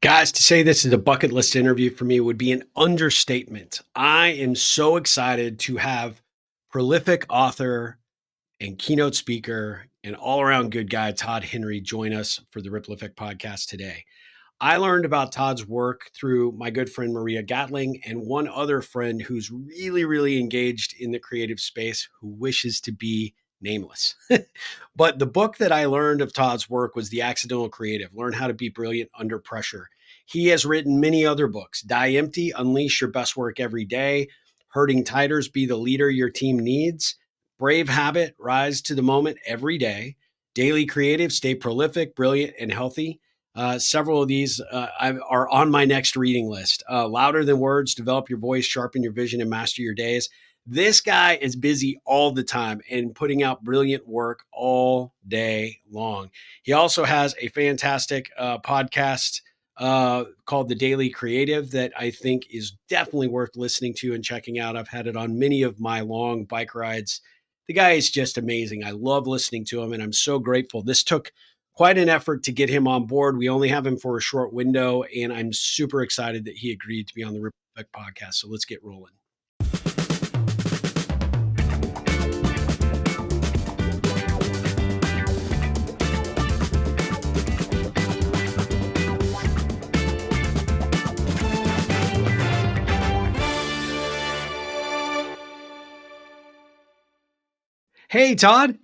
Guys, to say this is a bucket list interview for me would be an understatement. I am so excited to have prolific author and keynote speaker and all around good guy Todd Henry join us for the Ripple Effect podcast today. I learned about Todd's work through my good friend Maria Gatling and one other friend who's really engaged in the creative space who wishes to be nameless. But the book that I learned of Todd's work was The Accidental Creative, Learn How to Be Brilliant Under Pressure. He has written many other books: Die Empty, Unleash Your Best Work Every Day, Herding Tigers, Be the Leader Your Team Needs, Brave Habit, Rise to the Moment Every Day, Daily Creative, Stay Prolific, Brilliant, and Healthy. Several of these are on my next reading list. Louder Than Words, Develop Your Voice, Sharpen Your Vision, and Master Your Days. This guy is busy all the time and putting out brilliant work all day long. He also has a fantastic podcast called The Daily Creative that I think is definitely worth listening to and checking out. I've had it on many of my long bike rides. The guy is just amazing. I love listening to him, and I'm so grateful. This took quite an effort to get him on board. We only have him for a short window, and I'm super excited that he agreed to be on the Ripple Effect podcast. So let's get rolling. Hey, Todd.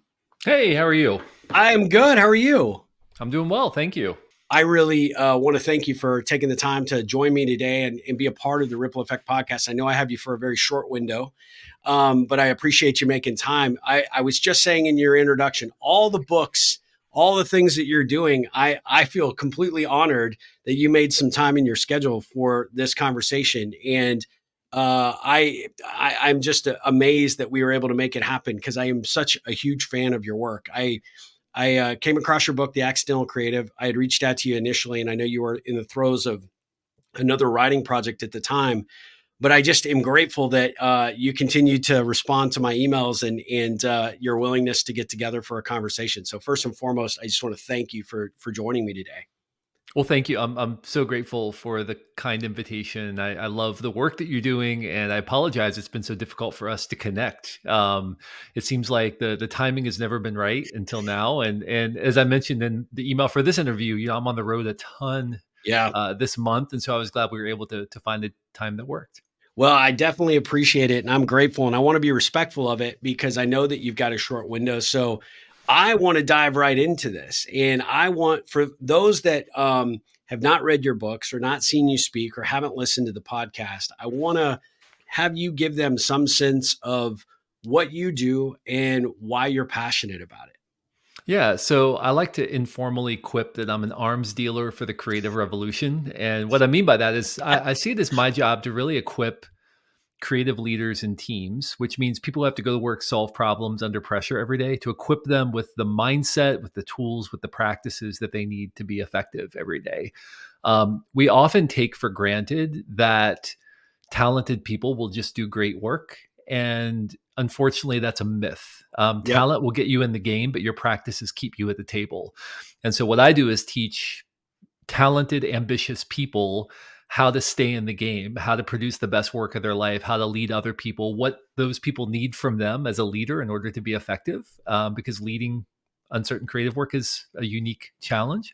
Hey, how are you? I'm good. How are you? I'm doing well, thank you. I really want to thank you for taking the time to join me today and be a part of the Ripple Effect podcast. I know I have you for a very short window, but I appreciate you making time. I was just saying in your introduction, all the books, all the things that you're doing, I feel completely honored that you made some time in your schedule for this conversation. And I'm just amazed that we were able to make it happen because I am such a huge fan of your work. I came across your book, The Accidental Creative. I had reached out to you initially, and I know you were in the throes of another writing project at the time. But I just am grateful that you continue to respond to my emails and your willingness to get together for a conversation. So first and foremost, I just want to thank you for joining me today. Well, thank you. I'm so grateful for the kind invitation. I love the work that you're doing, and I apologize it's been so difficult for us to connect. It seems like the timing has never been right until now. And as I mentioned in the email for this interview, I'm on the road a ton Yeah. this month, and so I was glad we were able to find a time that worked. Well, I definitely appreciate it and I'm grateful and I want to be respectful of it because I know that you've got a short window. So I want to dive right into this. And I want for those that have not read your books or not seen you speak or haven't listened to the podcast, I want to have you give them some sense of what you do and why you're passionate about it. Yeah, so I like to informally quip that I'm an arms dealer for the creative revolution. And what I mean by that is I see it as my job to really equip creative leaders and teams, which means people who have to go to work, solve problems under pressure every day, to equip them with the mindset, with the tools, with the practices that they need to be effective every day. We often take for granted that talented people will just do great work. And unfortunately, that's a myth. Yep. Talent will get you in the game, but your practices keep you at the table. And so, what I do is teach talented, ambitious people how to stay in the game, how to produce the best work of their life, how to lead other people, what those people need from them as a leader in order to be effective, because leading uncertain creative work is a unique challenge.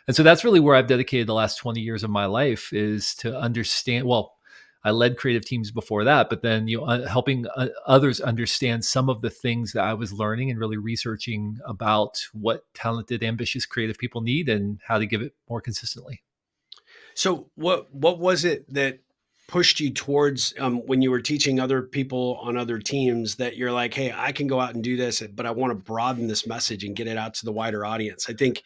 And so that's really where I've dedicated the last 20 years of my life, is to understand, well, I led creative teams before that, but then helping others understand some of the things that I was learning and really researching about what talented, ambitious, creative people need and how to give it more consistently. So what was it that pushed you towards when you were teaching other people on other teams that you're like, hey, I can go out and do this, but I want to broaden this message and get it out to the wider audience? I think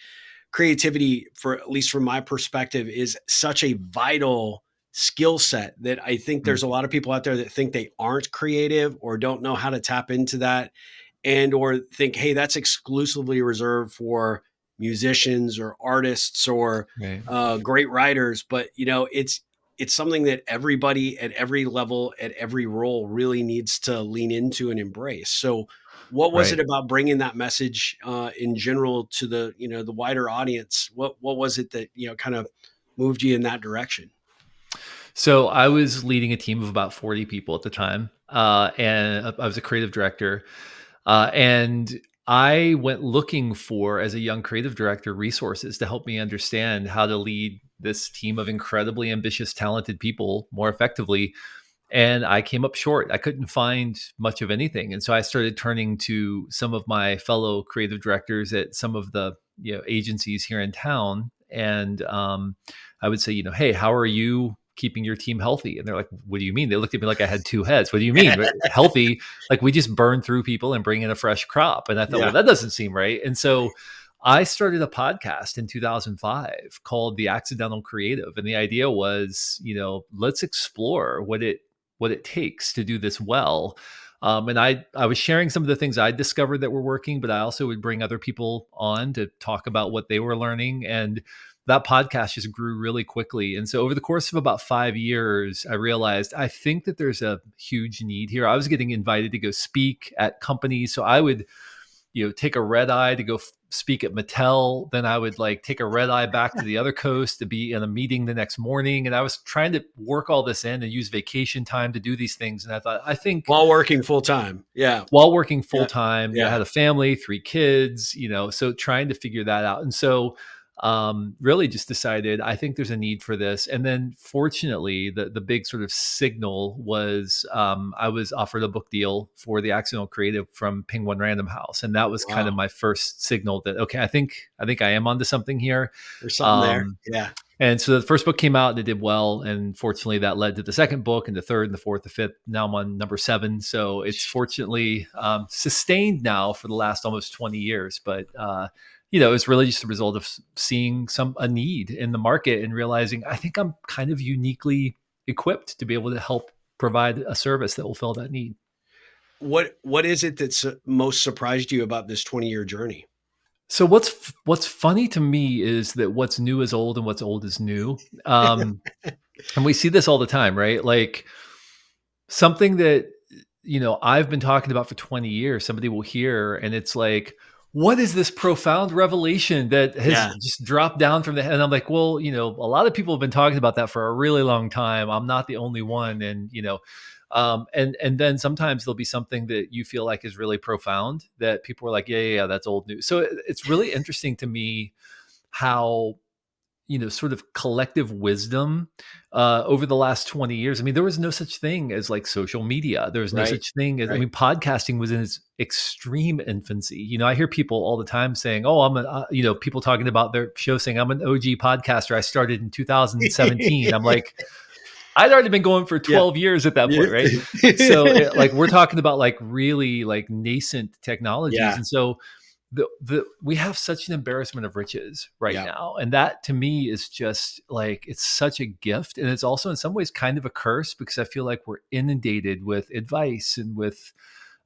creativity, for at least from my perspective, is such a vital skill set that I think Mm. there's a lot of people out there that think they aren't creative or don't know how to tap into that and or think, hey, that's exclusively reserved for musicians or artists or Right. great writers. But it's something that everybody at every level, at every role, really needs to lean into and embrace. So, what was it Right. about bringing that message in general to the wider audience? What was it that kind of moved you in that direction? So I was leading a team of about 40 people at the time, and I was a creative director. And I went looking for, as a young creative director, resources to help me understand how to lead this team of incredibly ambitious, talented people more effectively. And I came up short. I couldn't find much of anything. And so I started turning to some of my fellow creative directors at some of the agencies here in town. And I would say, hey, how are you keeping your team healthy? And they're like, what do you mean? They looked at me like I had two heads. What do you mean? Healthy? Like we just burn through people and bring in a fresh crop. And I thought, well, Yeah. that doesn't seem right. And so I started a podcast in 2005 called The Accidental Creative. And the idea was, let's explore what it takes to do this well. And I was sharing some of the things I discovered that were working, but I also would bring other people on to talk about what they were learning. And that podcast just grew really quickly. And so over the course of about 5 years, I realized I think that there's a huge need here. I was getting invited to go speak at companies. So I would take a red eye to go speak at Mattel. Then I would like take a red eye back to the other coast to be in a meeting the next morning. And I was trying to work all this in and use vacation time to do these things. And I thought, I think While working full time. Yeah. while working full Yeah. time, I Yeah. had a family, 3 kids, so trying to figure that out. And so really just decided I think there's a need for this. And then fortunately, the big sort of signal was I was offered a book deal for The Accidental Creative from Penguin Random House. And that was kind of Wow. my first signal that, okay, I think I am onto something here. There's something there. Um, Yeah. and so the first book came out and it did well. And fortunately, that led to the second book and the third and the fourth, the fifth. Now I'm on number 7. So it's fortunately sustained now for the last almost 20 years. But, it's really just a result of seeing a need in the market and realizing I think I'm kind of uniquely equipped to be able to help provide a service that will fill that need. What is it that's most surprised you about this 20-year journey? So what's funny to me is that what's new is old and what's old is new. And we see this all the time, right? Like something that I've been talking about for 20 years, somebody will hear and it's like, what is this profound revelation that has Yeah. just dropped down from the head? And I'm like, well, a lot of people have been talking about that for a really long time. I'm not the only one. And and then sometimes there'll be something that you feel like is really profound that people are like, yeah, that's old news. So it's really interesting to me how sort of collective wisdom over the last 20 years. I mean, there was no such thing as like social media. There was no Right. such thing as, I Right. mean, podcasting was in its extreme infancy. I hear people all the time saying, oh, people talking about their show saying, I'm an OG podcaster. I started in 2017. I'm like, I'd already been going for Yeah. 12 years at that Yeah. point, right? So like we're talking about like really like nascent technologies. Yeah. And so we have such an embarrassment of riches right Yeah. now. And that to me is just like it's such a gift. And it's also in some ways kind of a curse because I feel like we're inundated with advice and with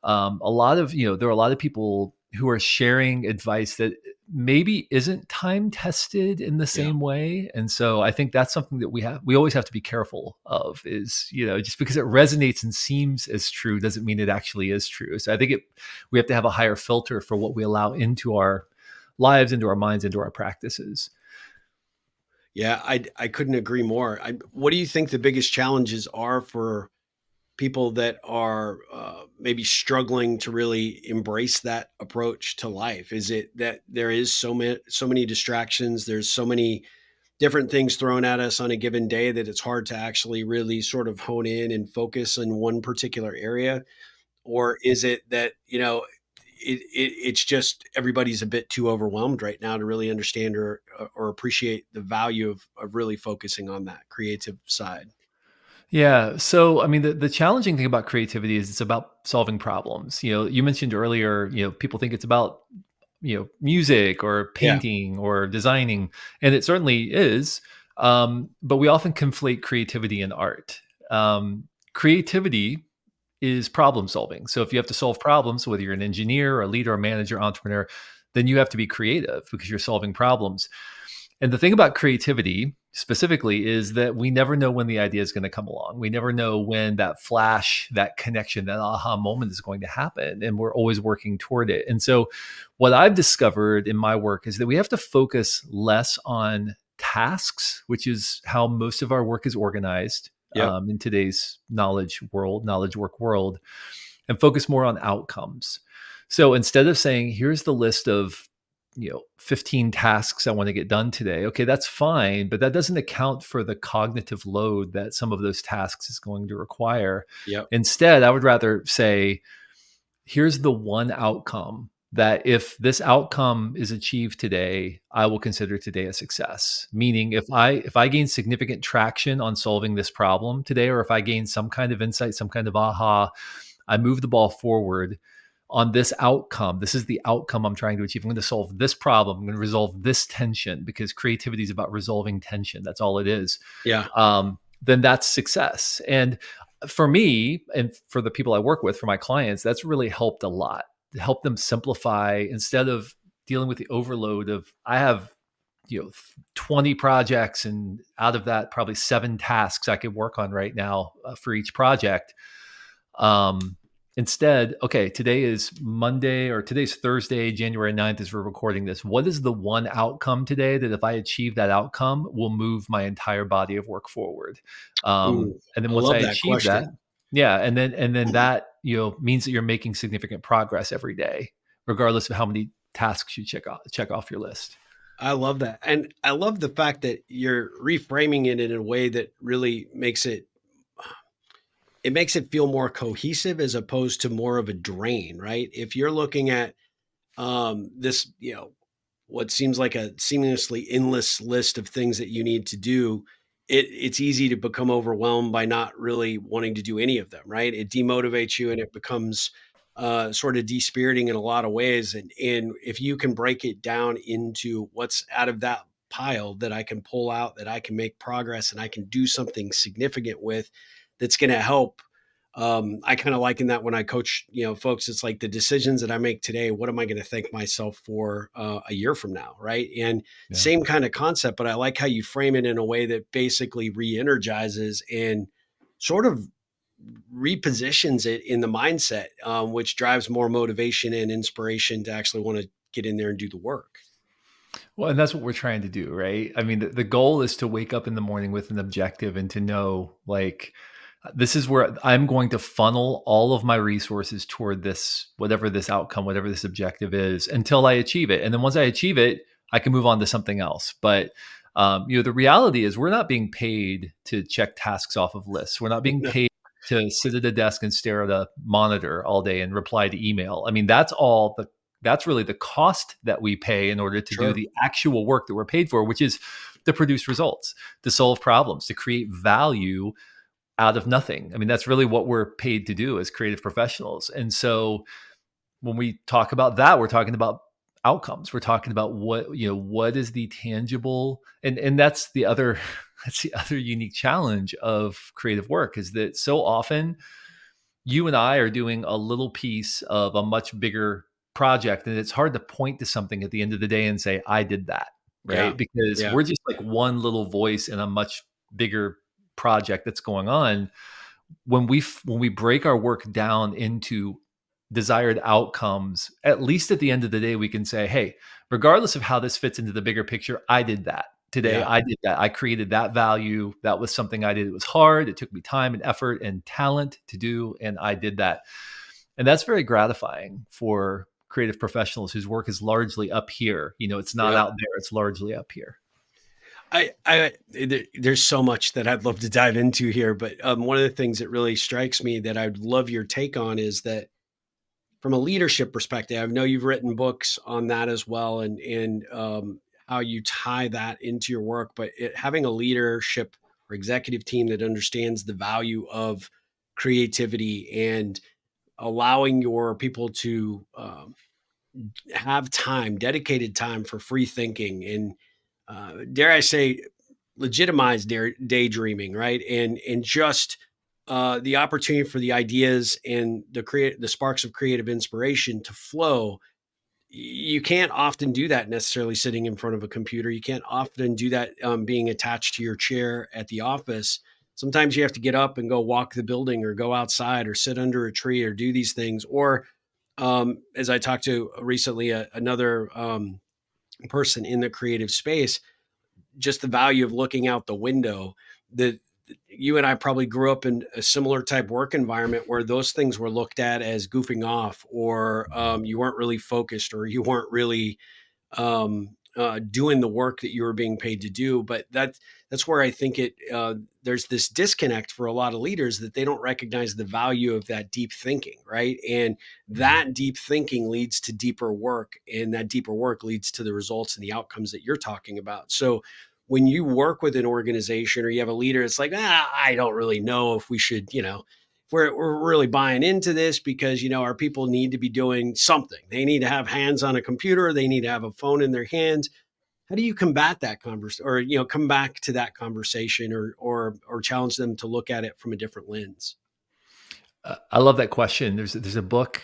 a lot of, there are a lot of people who are sharing advice that maybe isn't time tested in the Yeah. same way. And so I think that's something that we always have to be careful of is, just because it resonates and seems as true doesn't mean it actually is true. So I think we have to have a higher filter for what we allow into our lives, into our minds, into our practices. Yeah. I couldn't agree more. What do you think the biggest challenges are for people that are maybe struggling to really embrace that approach to life? Is it that there is so many distractions? There's so many different things thrown at us on a given day that it's hard to actually really sort of hone in and focus in one particular area? Or is it that, it's just everybody's a bit too overwhelmed right now to really understand or appreciate the value of really focusing on that creative side? Yeah. So, I mean, the challenging thing about creativity is it's about solving problems. You mentioned earlier, people think it's about, music or Yeah. painting or designing, and it certainly is. But we often conflate creativity and art. Creativity is problem solving. So if you have to solve problems, whether you're an engineer, a leader, a manager, entrepreneur, then you have to be creative because you're solving problems. And the thing about creativity specifically is that we never know when the idea is going to come along. We never know when that flash, that connection, that aha moment is going to happen. And we're always working toward it. And so, what I've discovered in my work is that we have to focus less on tasks, which is how most of our work is organized Yep. in today's knowledge work world, and focus more on outcomes. So instead of saying, here's the list of 15 tasks I want to get done today. Okay, that's fine, but that doesn't account for the cognitive load that some of those tasks is going to require. Yep. Instead, I would rather say, here's the one outcome that if this outcome is achieved today, I will consider today a success. Meaning if I gain significant traction on solving this problem today, or if I gain some kind of insight, some kind of aha, I move the ball forward on this outcome. This is the outcome I'm trying to achieve. I'm going to solve this problem. I'm going to resolve this tension, because creativity is about resolving tension. That's all it is. Yeah. Then that's success. And for me, and for the people I work with, for my clients, that's really helped a lot. To help them simplify instead of dealing with the overload of, I have 20 projects, and out of that probably 7 tasks I could work on right now for each project. um, Instead, okay, today is Monday, or today's Thursday, January 9th, as we're recording this. What is the one outcome today that if I achieve that outcome will move my entire body of work forward? Ooh, And then I once I love that achieve that, question. yeah, and then that means that you're making significant progress every day, regardless of how many tasks you check off your list. I love that. And I love the fact that you're reframing it in a way that really makes it feel more cohesive as opposed to more of a drain, right? If you're looking at this, what seems like a seamlessly endless list of things that you need to do, it's easy to become overwhelmed by not really wanting to do any of them, right? It demotivates you and it becomes sort of dispiriting in a lot of ways. And if you can break it down into what's out of that pile that I can pull out, that I can make progress and I can do something significant with, that's going to help. I kind of liken that when I coach, folks. It's like the decisions that I make today. What am I going to thank myself for a year from now, right? And Yeah. same kind of concept, but I like how you frame it in a way that basically re-energizes and sort of repositions it in the mindset, which drives more motivation and inspiration to actually want to get in there and do the work. Well, and that's what we're trying to do, right? I mean, the goal is to wake up in the morning with an objective and to know, like, this is where I'm going to funnel all of my resources toward this, whatever this outcome, whatever this objective is, until I achieve it. And then once I achieve it, I can move on to something else. But the reality is, we're not being paid to check tasks off of lists. We're not being No, paid to sit at a desk and stare at a monitor all day and reply to email. I mean, that's really the cost that we pay in order to do sure. the actual work that we're paid for, which is to produce results, to solve problems, to create value out of nothing. I mean, that's really what we're paid to do as creative professionals. And so when we talk about that, we're talking about outcomes. We're talking about what is the tangible, and that's the other that's the other unique challenge of creative work, is that so often you and I are doing a little piece of a much bigger project, and it's hard to point to something at the end of the day and say, I did that, Yeah. right? Because Yeah. we're just like one little voice in a much bigger project that's going on. When we break our work down into desired outcomes, at least at the end of the day, we can say, hey, regardless of how this fits into the bigger picture, I did that today. Yeah. I did that. I created that value. That was something I did. It was hard. It took me time and effort and talent to do, and I did that. And that's very gratifying for creative professionals whose work is largely up here. It's not Yep. out there, it's largely up here. There's so much that I'd love to dive into here, but one of the things that really strikes me that I'd love your take on is that from a leadership perspective, I know you've written books on that as well, and how you tie that into your work. But having a leadership or executive team that understands the value of creativity and allowing your people to have time, dedicated time for free thinking, and dare I say, legitimize daydreaming, right? And just the opportunity for the ideas and the sparks of creative inspiration to flow. You can't often do that necessarily sitting in front of a computer. You can't often do that being attached to your chair at the office. Sometimes you have to get up and go walk the building or go outside or sit under a tree or do these things. Or as I talked to recently, another person in the creative space, just the value of looking out the window. That you and I probably grew up in a similar type work environment where those things were looked at as goofing off, or you weren't really focused, or you weren't really doing the work that you were being paid to do. But that's where I think there's this disconnect for a lot of leaders, that they don't recognize the value of that deep thinking, right? And Mhm. that deep thinking leads to deeper work, and that deeper work leads to the results and the outcomes that you're talking about. So when you work with an organization, or you have a leader, it's like, I don't really know if we should, we're really buying into this, because our people need to be doing something. They need to have hands on a computer, they need to have a phone in their hands. How do you combat that conversation, or come back to that conversation, or challenge them to look at it from a different lens? I love that question. There's a book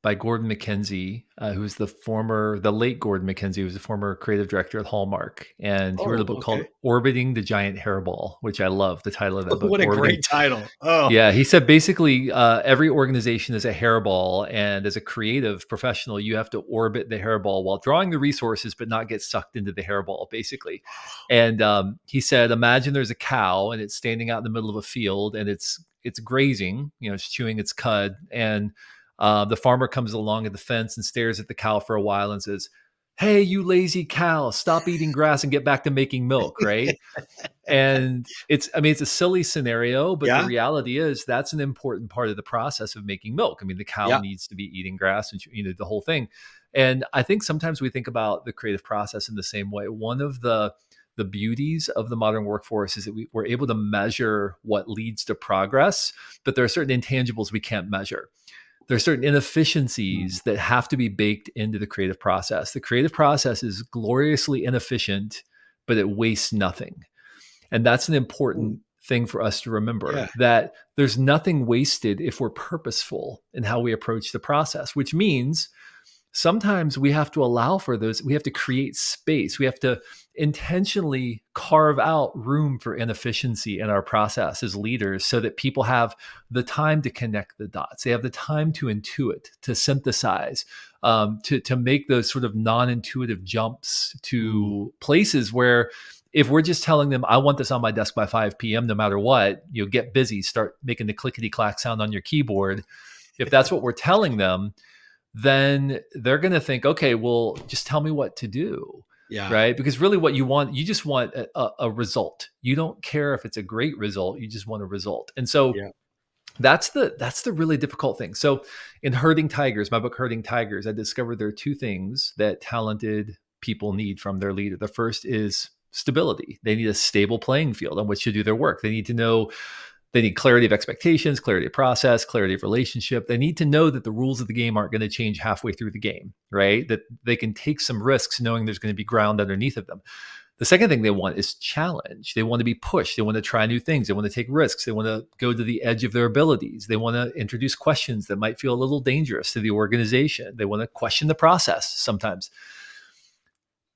by Gordon McKenzie, who's the late Gordon McKenzie, who was the former creative director at Hallmark, and he wrote a Oh, book called okay. "Orbiting the Giant Hairball," which I love the title of that book. What a Orbiting. great title. Oh, Yeah, he said basically every organization is a hairball, and as a creative professional, you have to orbit the hairball while drawing the resources, but not get sucked into the hairball, basically. And he said, imagine there's a cow and it's standing out in the middle of a field and it's grazing, it's chewing its cud, and the farmer comes along at the fence and stares at the cow for a while and says, "Hey, you lazy cow, stop eating grass and get back to making milk," right? And it's a silly scenario, but the yeah, reality is that's an important part of the process of making milk. I mean, the cow yeah. needs to be eating grass and, the whole thing. And I think sometimes we think about the creative process in the same way. One of the beauties of the modern workforce is that we're able to measure what leads to progress, but there are certain intangibles we can't measure. There are certain Mm, inefficiencies that have to be baked into the creative process. The creative process is gloriously inefficient, but it wastes nothing. And that's an mm, important thing for us to remember, yeah, that there's nothing wasted if we're purposeful in how we approach the process, which means sometimes we have to allow for those. We have to create space. We have to intentionally carve out room for inefficiency in our process as leaders so that people have the time to connect the dots. They have the time to intuit, to synthesize, to make those sort of non intuitive jumps mm. to places where if we're just telling them, I want this on my desk by 5 p.m., no matter what, get busy, start making the clickety clack sound on your keyboard. If that's what we're telling them, then they're going to think, okay, well, just tell me what to do. Yeah, Right. Because really what you just want a result. You don't care if it's a great result. You just want a result. And so yeah, that's the really difficult thing. So in Herding Tigers, my book Herding Tigers, I discovered there are two things that talented people need from their leader. The first is stability. They need a stable playing field on which to do their work. They need to know, they need clarity of expectations, clarity of process, clarity of relationship. They need to know that the rules of the game aren't going to change halfway through the game, right? That they can take some risks knowing there's going to be ground underneath of them. The second thing they want is challenge. They want to be pushed. They want to try new things. They want to take risks. They want to go to the edge of their abilities. They want to introduce questions that might feel a little dangerous to the organization. They want to question the process sometimes.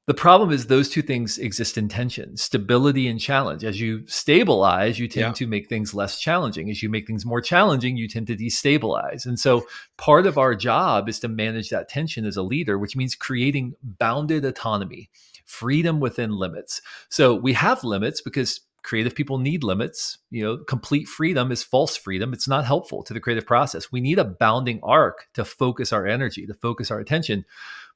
The problem is those two things exist in tension, stability and challenge. As you stabilize, you yeah. tend to make things less challenging. As you make things more challenging, you tend to destabilize. And so part of our job is to manage that tension as a leader, which means creating bounded autonomy, freedom within limits. So we have limits because creative people need limits. Complete freedom is false freedom. It's not helpful to the creative process. We need a bounding arc to focus our energy, to focus our attention.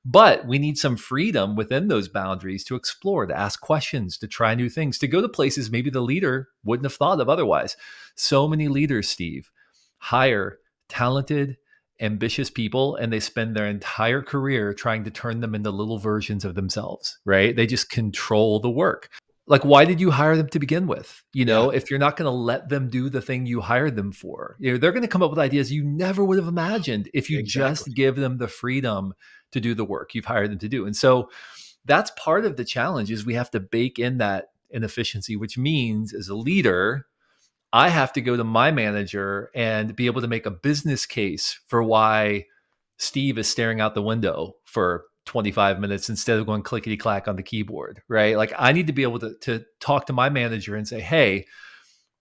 But we need some freedom within those boundaries to explore, to ask questions, to try new things, to go to places maybe the leader wouldn't have thought of otherwise. So many leaders, Steve, hire talented, ambitious people, and they spend their entire career trying to turn them into little versions of themselves, right? They just control the work. Like, why did you hire them to begin with? Yeah, If you're not going to let them do the thing you hired them for, they're going to come up with ideas you never would have imagined if you exactly. just give them the freedom to do the work you've hired them to do. And so that's part of the challenge, is we have to bake in that inefficiency, which means as a leader, I have to go to my manager and be able to make a business case for why Steve is staring out the window for 25 minutes instead of going clickety clack on the keyboard, right? Like I need to be able to talk to my manager and say, hey,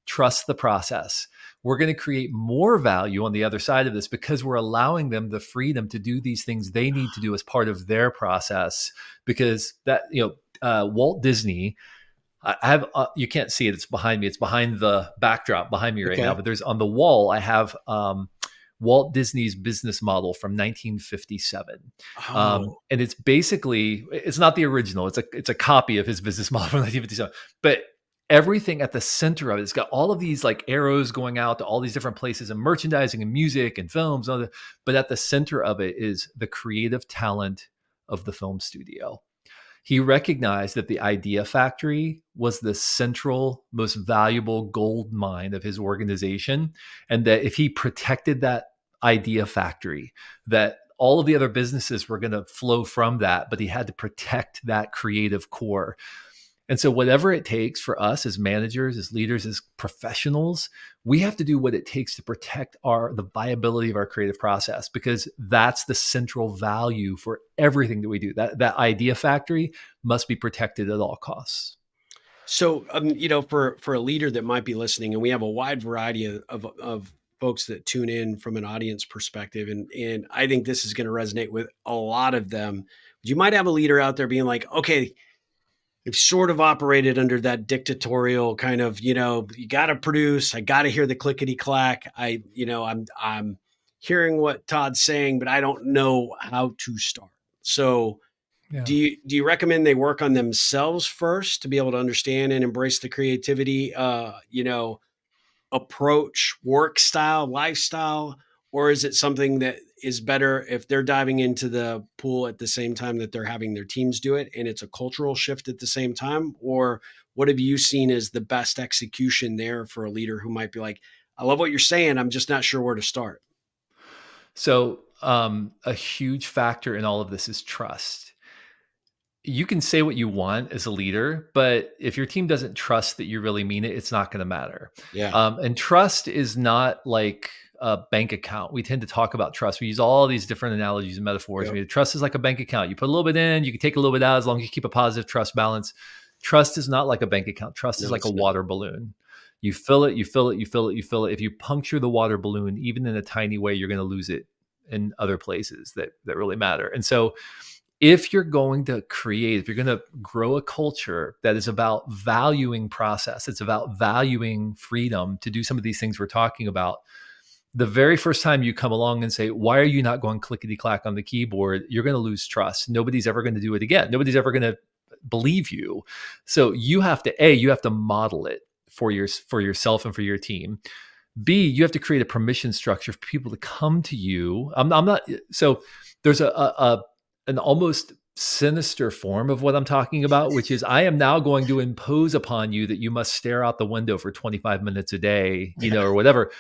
trust the process. We're going to create more value on the other side of this because we're allowing them the freedom to do these things they need to do as part of their process. Because that, Walt Disney. I have you can't see it. It's behind me. It's behind the backdrop behind me right now. Okay. But there's on the wall. I have Walt Disney's business model from 1957, Oh, and it's basically it's not the original. It's a copy of his business model from 1957. But everything at the center of it, it's got all of these like arrows going out to all these different places and merchandising and music and films. And but at the center of it is the creative talent of the film studio. He recognized that the idea factory was the central, most valuable gold mine of his organization. And that if he protected that idea factory, that all of the other businesses were going to flow from that, but he had to protect that creative core. And so, whatever it takes for us as managers, as leaders, as professionals, we have to do what it takes to protect the viability of our creative process, because that's the central value for everything that we do. That idea factory must be protected at all costs. so for a leader that might be listening, and we have a wide variety of folks that tune in from an audience perspective, and I think this is going to resonate with a lot of them. You might have a leader out there being like, okay, they've sort of operated under that dictatorial kind of, you got to produce. I got to hear the clickety clack. I'm hearing what Todd's saying, but I don't know how to start. So, Yeah. do you recommend they work on themselves first to be able to understand and embrace the creativity? Approach, work style, lifestyle, or is it something that is better if they're diving into the pool at the same time that they're having their teams do it and it's a cultural shift at the same time? Or what have you seen as the best execution there for a leader who might be like, I love what you're saying, I'm just not sure where to start? So, a huge factor in all of this is trust. You can say what you want as a leader, but if your team doesn't trust that you really mean it, it's not going to matter. Yeah. And trust is not like a bank account. We tend to talk about trust. We use all these different analogies and metaphors. Yep. Trust is like a bank account. You put a little bit in, you can take a little bit out as long as you keep a positive trust balance. Trust is not like a bank account. Trust is No, like a it's not. water balloon. You fill it, you fill it, you fill it, you fill it. If you puncture the water balloon, even in a tiny way, you're going to lose it in other places that really matter. And so if you're going to create, if you're going to grow a culture that is about valuing process, it's about valuing freedom to do some of these things we're talking about, the very first time you come along and say, why are you not going clickety clack on the keyboard? You're going to lose trust. Nobody's ever going to do it again. Nobody's ever going to believe you. So you have to model it for yourself and for your team. B, you have to create a permission structure for people to come to you. I'm not, so there's an almost sinister form of what I'm talking about, which is I am now going to impose upon you that you must stare out the window for 25 minutes a day, or whatever.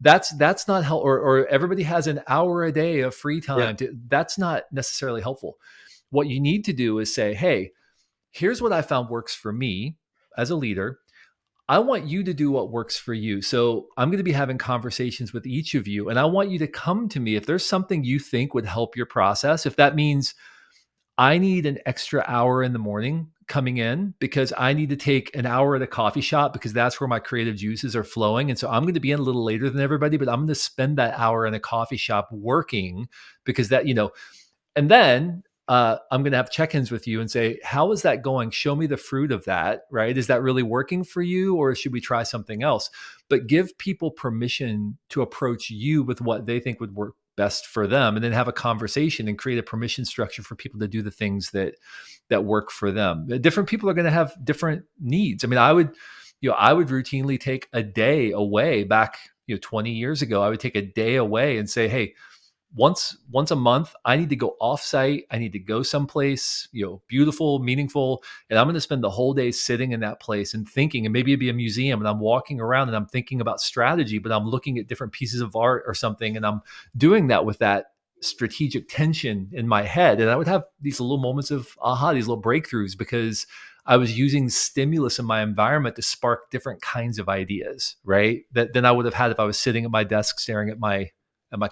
That's not help, or everybody has an hour a day of free Yeah. time. That's not necessarily helpful. What you need to do is say, hey, here's what I found works for me as a leader. I want you to do what works for you. So I'm going to be having conversations with each of you, and I want you to come to me if there's something you think would help your process. If that means I need an extra hour in the morning coming in because I need to take an hour at a coffee shop because that's where my creative juices are flowing. And so I'm going to be in a little later than everybody, but I'm going to spend that hour in a coffee shop working because and then I'm going to have check-ins with you and say, how is that going? Show me the fruit of that, right? Is that really working for you, or should we try something else? But give people permission to approach you with what they think would work best for them, and then have a conversation and create a permission structure for people to do the things that work for them. Different people are going to have different needs. I mean, I would routinely take a day away back, 20 years ago. I would take a day away and say, hey, once a month, I need to go offsite. I need to go someplace, beautiful, meaningful. And I'm going to spend the whole day sitting in that place and thinking, and maybe it'd be a museum and I'm walking around and I'm thinking about strategy, but I'm looking at different pieces of art or something. And I'm doing that with that strategic tension in my head. And I would have these little moments of aha, these little breakthroughs, because I was using stimulus in my environment to spark different kinds of ideas, right? Than I would have had if I was sitting at my desk staring at my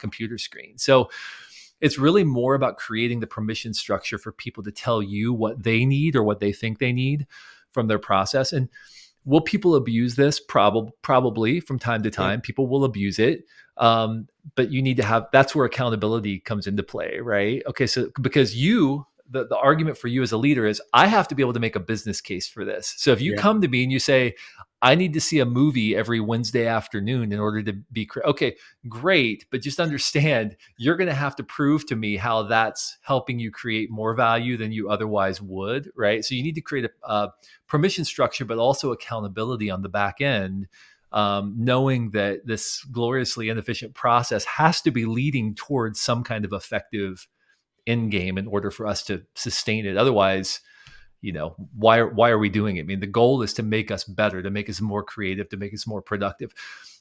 computer screen. So it's really more about creating the permission structure for people to tell you what they need or what they think they need from their process. And will people abuse this? Probably from time to Yeah. time, people will abuse it. But you need to that's where accountability comes into play, right? Okay, so because the argument for you as a leader is I have to be able to make a business case for this. So if you Yeah. come to me and you say, I need to see a movie every Wednesday afternoon in order to be okay, great. But just understand you're going to have to prove to me how that's helping you create more value than you otherwise would. Right. So you need to create a permission structure, but also accountability on the back end, knowing that this gloriously inefficient process has to be leading towards some kind of effective end game in order for us to sustain it. Otherwise, why are we doing it? I mean, the goal is to make us better, to make us more creative, to make us more productive.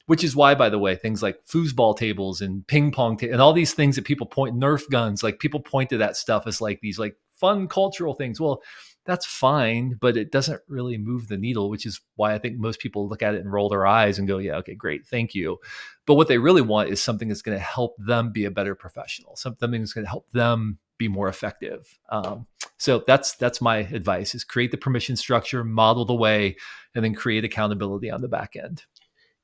Which is why, by the way, things like foosball tables and ping pong and all these things that people point, Nerf guns, like people point to that stuff as like these like fun cultural things. Well, that's fine, but it doesn't really move the needle, which is why I think most people look at it and roll their eyes and go, yeah, okay, great, thank you. But what they really want is something that's going to help them be a better professional, something that's going to help them be more effective. So that's my advice: is create the permission structure, model the way, and then create accountability on the back end.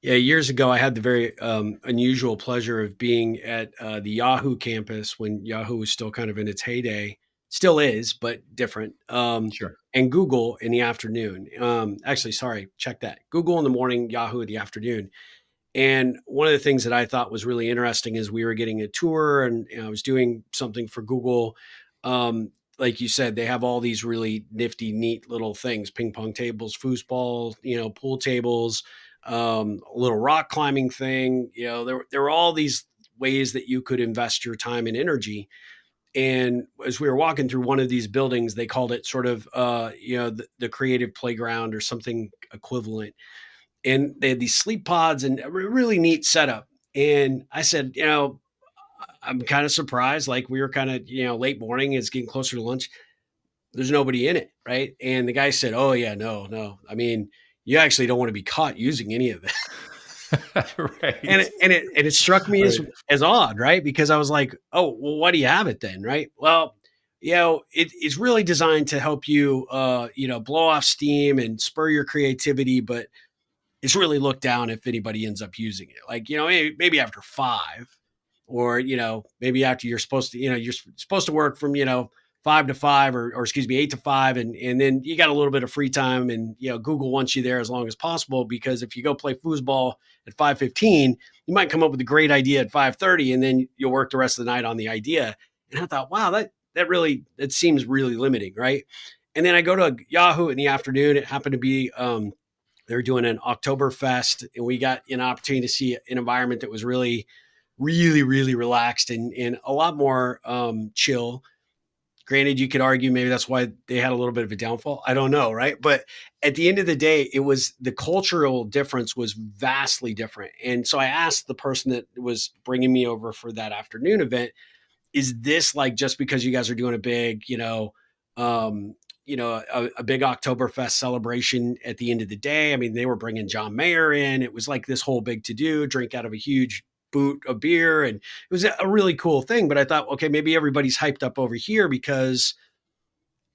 Yeah, years ago, I had the very unusual pleasure of being at the Yahoo campus when Yahoo was still kind of in its heyday, still is, but different. Sure. And Google in the afternoon. Actually, sorry, check that. Google in the morning, Yahoo in the afternoon. And one of the things that I thought was really interesting is we were getting a tour, and I was doing something for Google. Like you said, they have all these really nifty, neat little things: ping pong tables, foosball, pool tables, a little rock climbing thing. There were all these ways that you could invest your time and energy. And as we were walking through one of these buildings, they called it sort of, the creative playground or something equivalent, and they had these sleep pods and a really neat setup. And I said, I'm kind of surprised. Like, we were kind of, late morning, it's getting closer to lunch. There's nobody in it. Right. And the guy said, oh yeah, no, no. I mean, you actually don't want to be caught using any of this. And Right. it struck me Right. as odd, right? Because I was like, oh, well, why do you have it then? Right. Well, it's really designed to help you, blow off steam and spur your creativity, but it's really looked down if anybody ends up using it. Like, maybe after 5, or, maybe after you're supposed to work from, 5 to 5, or excuse me, 8 to 5. And then you got a little bit of free time, and, Google wants you there as long as possible, because if you go play foosball at 5:15, you might come up with a great idea at 5:30, and then you'll work the rest of the night on the idea. And I thought, wow, that seems really limiting. Right. And then I go to Yahoo in the afternoon. It happened to be, they were doing an Oktoberfest, and we got an opportunity to see an environment that was really, really, really relaxed, and a lot more chill. Granted, you could argue maybe that's why they had a little bit of a downfall. I don't know, right? But at the end of the day, it was the cultural difference was vastly different. And so I asked the person that was bringing me over for that afternoon event, is this like just because you guys are doing a big, a big Oktoberfest celebration at the end of the day? I mean, they were bringing John Mayer in. It was like this whole big to do, drink out of a huge boot of beer. And it was a really cool thing. But I thought, okay, maybe everybody's hyped up over here because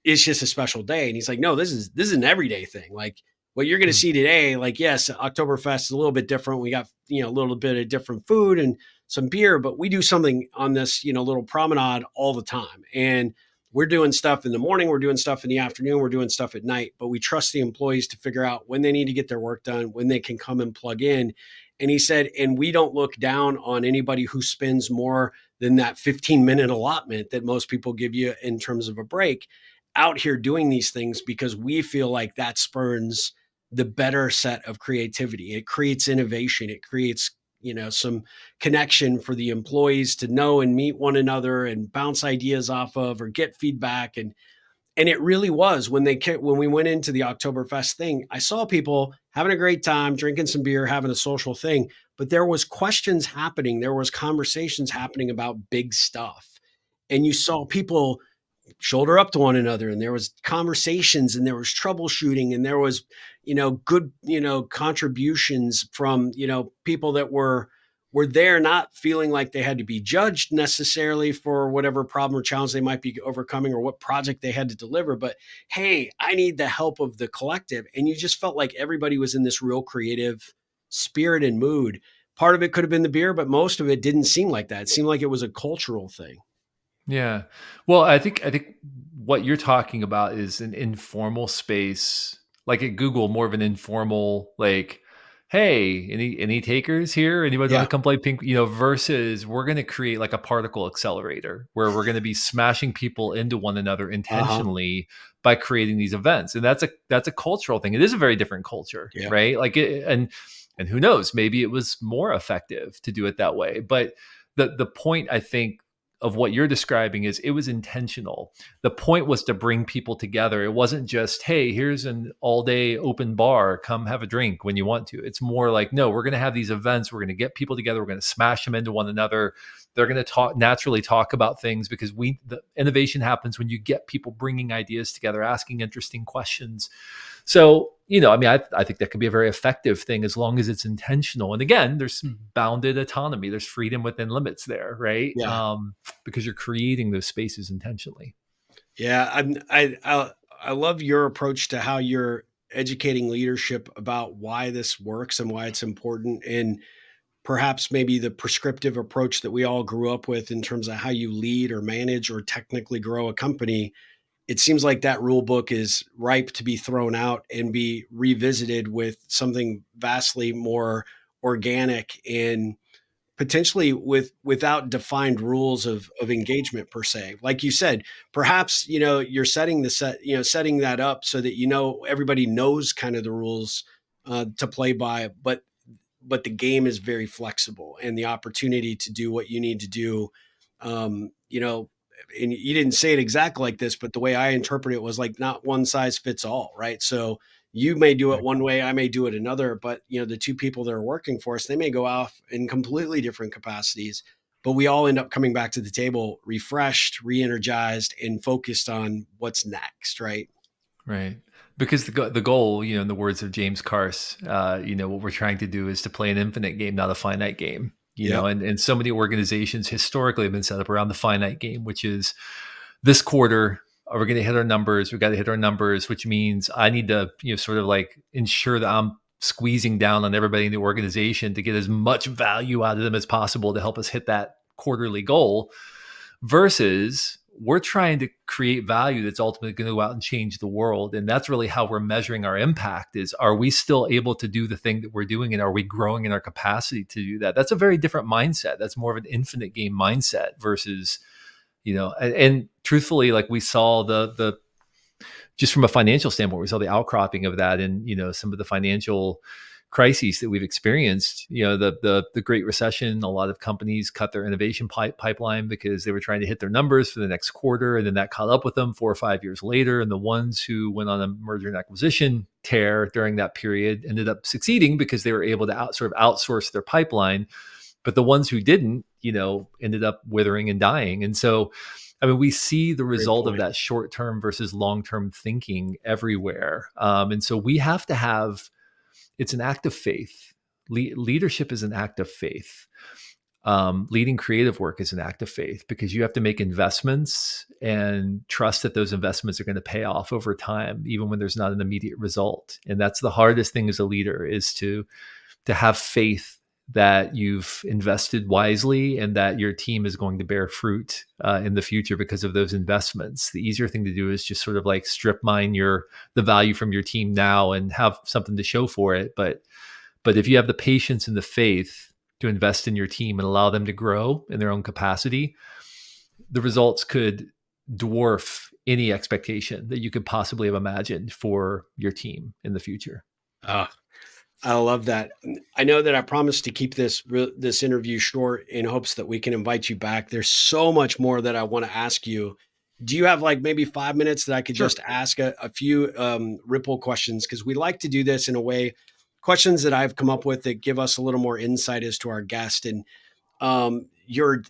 it's just a special day. And he's like, no, this is an everyday thing. Like, what you're going to Mm. see today, like, yes, Oktoberfest is a little bit different. We got, a little bit of different food and some beer, but we do something on this, little promenade all the time. And we're doing stuff in the morning, we're doing stuff in the afternoon, we're doing stuff at night, but we trust the employees to figure out when they need to get their work done, when they can come and plug in. And he said, and we don't look down on anybody who spends more than that 15-minute allotment that most people give you in terms of a break out here doing these things, because we feel like that spurns the better set of creativity. It creates innovation. It creates, some connection for the employees to know and meet one another and bounce ideas off of or get feedback. And it really was when we went into the Oktoberfest thing, I saw people having a great time, drinking some beer, having a social thing, but there was questions happening. There was conversations happening about big stuff. And you saw people shoulder up to one another, and there was conversations, and there was troubleshooting, and there was, good, contributions from, people that were there, not feeling like they had to be judged necessarily for whatever problem or challenge they might be overcoming or what project they had to deliver, but hey, I need the help of the collective. And you just felt like everybody was in this real creative spirit and mood. Part of it could have been the beer, but most of it didn't seem like that. It seemed like it was a cultural thing. Yeah. Well, I think what you're talking about is an informal space, like at Google, more of an informal, like, hey, any takers here? Anybody want Yeah. to come play pink? You know, versus we're going to create like a particle accelerator where we're going to be smashing people into one another Uh-huh. intentionally by creating these events. And that's a cultural thing. It is a very different culture, Yeah. right? Like and who knows, maybe it was more effective to do it that way. But the point I think of what you're describing is it was intentional. The point was to bring people together. It wasn't just, hey, here's an all day open bar, come have a drink when you want to. It's more like, no, we're going to have these events, we're going to get people together, we're going to smash them into one another. They're going to talk about things, because the innovation happens when you get people bringing ideas together, asking interesting questions. So, I mean, I think that could be a very effective thing as long as it's intentional. And again, there's some bounded autonomy, there's freedom within limits there, right? Yeah. Because you're creating those spaces intentionally. Yeah, I love your approach to how you're educating leadership about why this works and why it's important, and perhaps maybe the prescriptive approach that we all grew up with in terms of how you lead or manage or technically grow a company. It seems like that rule book is ripe to be thrown out and be revisited with something vastly more organic and potentially without defined rules of engagement per se. Like you said, perhaps you're setting that up so that everybody knows kind of the rules to play by, but the game is very flexible, and the opportunity to do what you need to do. Um, you know, and you didn't say it exactly like this, but the way I interpret it was like not one size fits all, right? So you may do it Right. one way, I may do it another, but the two people that are working for us, they may go off in completely different capacities, but we all end up coming back to the table refreshed, re-energized, and focused on what's next, right? Right. Because the goal, in the words of James Carse, what we're trying to do is to play an infinite game, not a finite game. Yep. And so many organizations historically have been set up around the finite game, which is this quarter, we're going to hit our numbers. We got to hit our numbers, which means I need to, sort of like ensure that I'm squeezing down on everybody in the organization to get as much value out of them as possible to help us hit that quarterly goal, versus we're trying to create value that's ultimately going to go out and change the world. And that's really how we're measuring our impact: is, are we still able to do the thing that we're doing, and are we growing in our capacity to do that? That's a very different mindset. That's more of an infinite game mindset versus, and truthfully, like, we saw the just from a financial standpoint, we saw the outcropping of that in, some of the financial crises that we've experienced. The Great Recession, a lot of companies cut their innovation pipeline because they were trying to hit their numbers for the next quarter, and then that caught up with them 4 or 5 years later. And the ones who went on a merger and acquisition tear during that period ended up succeeding because they were able to sort of outsource their pipeline. But the ones who didn't, ended up withering and dying. And so, I mean, we see the Great result of point. that short term versus long term thinking everywhere. And so we have to have, it's an act of faith. Leadership is an act of faith. Leading creative work is an act of faith, because you have to make investments and trust that those investments are going to pay off over time, even when there's not an immediate result. And that's the hardest thing as a leader, is to have faith that you've invested wisely and that your team is going to bear fruit in the future because of those investments. The easier thing to do is just sort of like strip mine the value from your team now and have something to show for it. But if you have the patience and the faith to invest in your team and allow them to grow in their own capacity, the results could dwarf any expectation that you could possibly have imagined for your team in the future. Ah, I love that. I know that I promised to keep this interview short in hopes that we can invite you back. There's so much more that I want to ask you. Do you have like maybe 5 minutes that I could Sure. just ask a few ripple questions? Because we like to do this in a way, questions that I've come up with that give us a little more insight as to our guest. And you're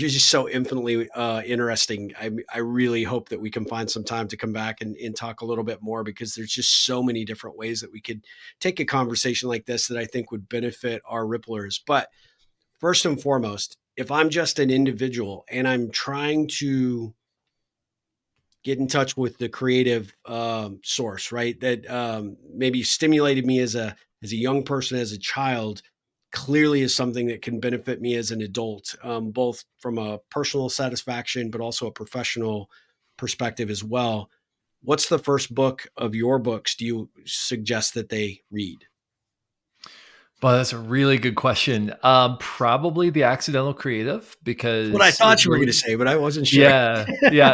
just so infinitely interesting. I really hope that we can find some time to come back and talk a little bit more, because there's just so many different ways that we could take a conversation like this that I think would benefit our ripplers. But first and foremost, if I'm just an individual and I'm trying to get in touch with the creative source, right? That maybe stimulated me as a young person, as a child, clearly is something that can benefit me as an adult, both from a personal satisfaction, but also a professional perspective as well, what's the first book of your books do you suggest that they read? Well, that's a really good question. Probably The Accidental Creative, That's what I because it thought you were going to really say, but I wasn't sure. yeah,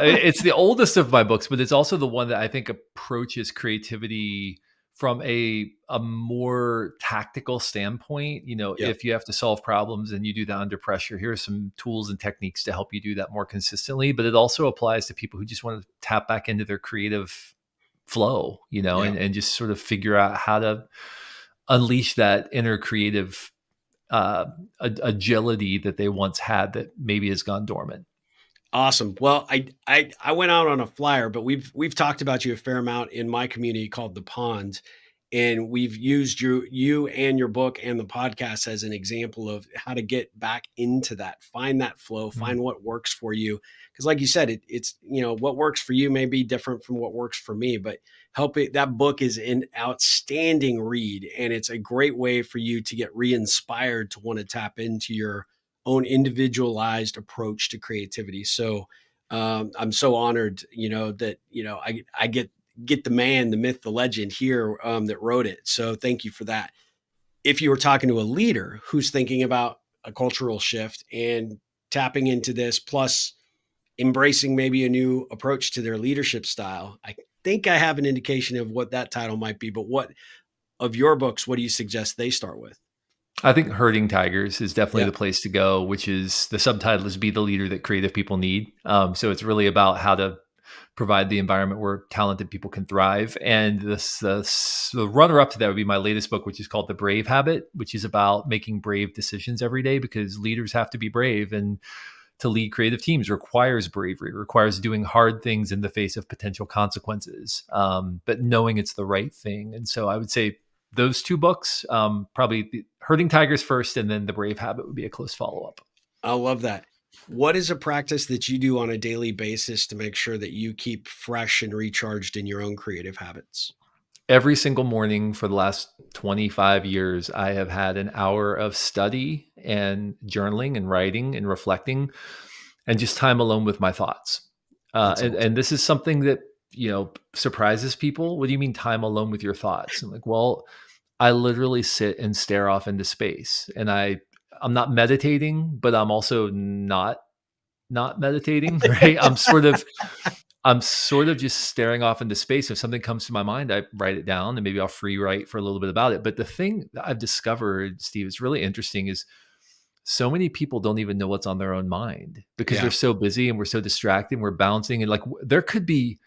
it's the oldest of my books, but it's also the one that I think approaches creativity from a more tactical standpoint. You know, Yep. if you have to solve problems and you do that under pressure, here are some tools and techniques to help you do that more consistently. But it also applies to people who just want to tap back into their creative flow, you know, Yeah. and just sort of figure out how to unleash that inner creative uh, agility that they once had that maybe has gone dormant. Awesome. Well, I went out on a flyer, but we've talked about you a fair amount in my community called the Pond, and we've used you and your book and the podcast as an example of how to get back into that, find that flow, Mm. find what works for you. Because, like you said, it's what works for you may be different from what works for me, but help it. That book is an outstanding read, and it's a great way for you to get re-inspired to want to tap into your own individualized approach to creativity. So I'm so honored, that I get the man, the myth, the legend here that wrote it. So thank you for that. If you were talking to a leader who's thinking about a cultural shift and tapping into this, plus embracing maybe a new approach to their leadership style, I think I have an indication of what that title might be. But what of your books, what do you suggest they start with? I think Herding Tigers is definitely Yeah. the place to go, which is the subtitle is Be the Leader That Creative People Need. So it's really about how to provide the environment where talented people can thrive. And the runner up to that would be my latest book, which is called The Brave Habit, which is about making brave decisions every day because leaders have to be brave. And to lead creative teams requires bravery, requires doing hard things in the face of potential consequences, but knowing it's the right thing. And so I would say those two books, probably Herding Tigers first, and then The Brave Habit would be a close follow up. I love that. What is a practice that you do on a daily basis to make sure that you keep fresh and recharged in your own creative habits? Every single morning for the last 25 years, I have had an hour of study and journaling and writing and reflecting and just time alone with my thoughts. That's And awesome. this is something that, surprises people. What do you mean time alone with your thoughts? I'm like, well, I literally sit and stare off into space and I'm not meditating, but I'm also not meditating, right? I'm sort of just staring off into space. If something comes to my mind, I write it down and maybe I'll free write for a little bit about it. But the thing that I've discovered, Steve, is really interesting is so many people don't even know what's on their own mind because they're Yeah. so busy and we're so distracted and we're bouncing and there could be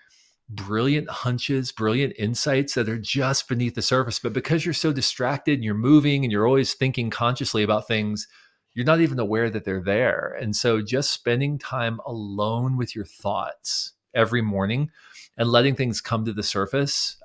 brilliant hunches, brilliant insights that are just beneath the surface. But because you're so distracted and you're moving and you're always thinking consciously about things, you're not even aware that they're there. And so just spending time alone with your thoughts every morning and letting things come to the surface.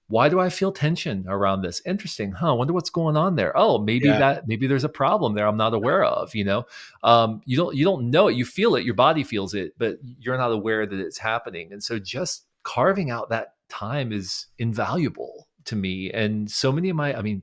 Why do I feel tension around this? Interesting, huh? I wonder what's going on there. Oh, Yeah. maybe there's a problem there I'm not aware of. You don't know it. You feel it. Your body feels it, but you're not aware that it's happening. And so, just carving out that time is invaluable to me. And so many of my, I mean,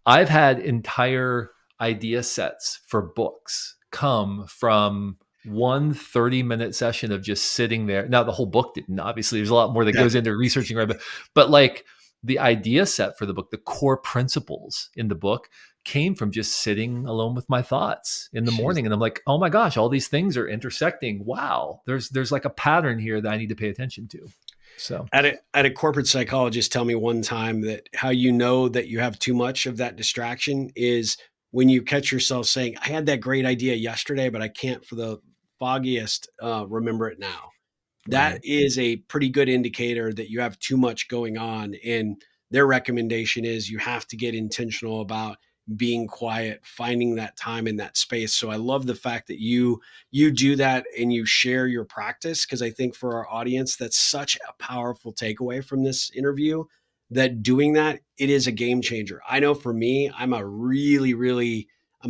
I've had entire idea sets for books come from one 30-minute session of just sitting there. Now, the whole book didn't, obviously, there's a lot more that Yeah. goes into researching, right? But like the idea set for the book, the core principles in the book came from just sitting alone with my thoughts in the Jeez. morning. And I'm like, oh my gosh, all these things are intersecting. Wow. There's like a pattern here that I need to pay attention to. So I had a corporate psychologist tell me one time that how you know that you have too much of that distraction is when you catch yourself saying, I had that great idea yesterday, but I can't for the foggiest remember it now. That right. is a pretty good indicator that you have too much going on. And their recommendation is you have to get intentional about being quiet, finding that time in that space. So I love the fact that you do that and you share your practice, because I think for our audience that's such a powerful takeaway from this interview, that doing that, it is a game changer. I know for me, I'm a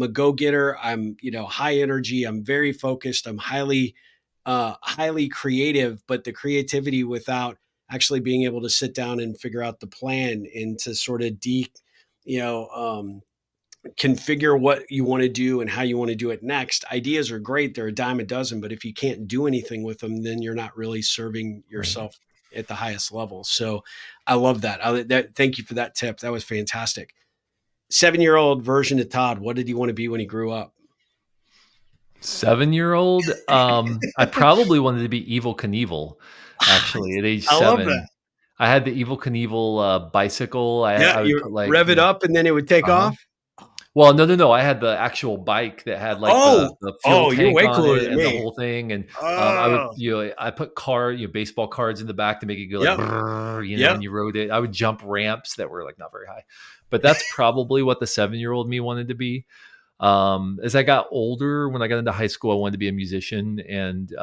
go-getter. I'm, high energy. I'm very focused. I'm highly creative, but the creativity without actually being able to sit down and figure out the plan and to sort of you know, um, configure what you want to do and how you want to do it next. Ideas are great. They're a dime a dozen, but if you can't do anything with them, then you're not really serving Right. yourself at the highest level. So I love that. Thank you for that tip. That was fantastic. 7-year-old version of Todd, what did he want to be when he grew up? 7-year-old, I probably wanted to be Evel Knievel, actually, at age I love that. 7. I had the Evel Knievel, bicycle. Yeah, I would you put, like, rev it up and then it would take uh-huh. off. Well, no, no, no, I had the actual bike that had, like, Oh, the fuel oh, you're tank way on cooler it than and the me. whole thing, and, I would Oh, I put baseball cards in the back to make it go like, yep, brrr, yep. when you rode it. I would jump ramps that were, like, not very high. But that's probably what the 7-year-old me wanted to be. As I got older, when I got into high school, I wanted to be a musician, and